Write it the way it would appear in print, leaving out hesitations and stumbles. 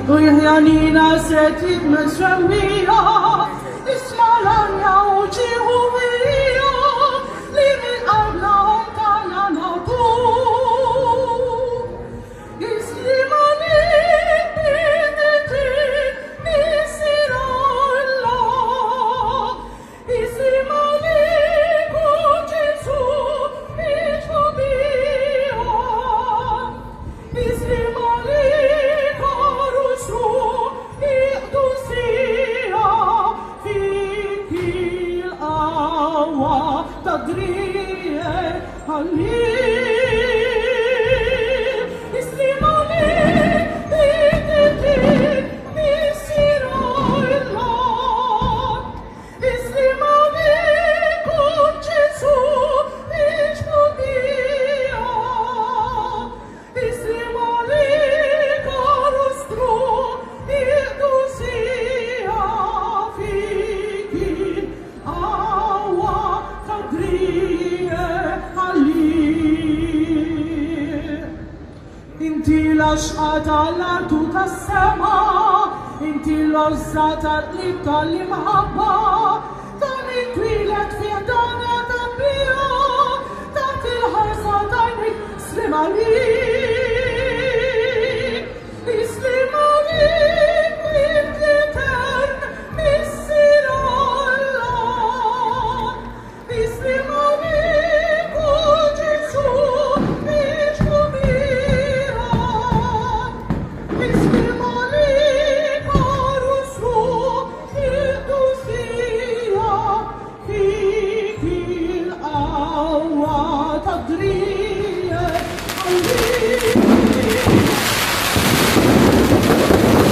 ويهيانينا ساتيت مسوية اسمع لنا وجهوية لمن أبناهم تعالى طول يسلمني بيدتي نسير الله يسلمني كوجسو بيشبيها يسلمني تدري هليل اسلمني بيدتي بسر الله اسلمني كوجسو بيشبيها اسلمني كارسترو يدوسيها فيكي Inti l-axqata l-artu tas-sema, inti l-ozzata li tal-imħabba,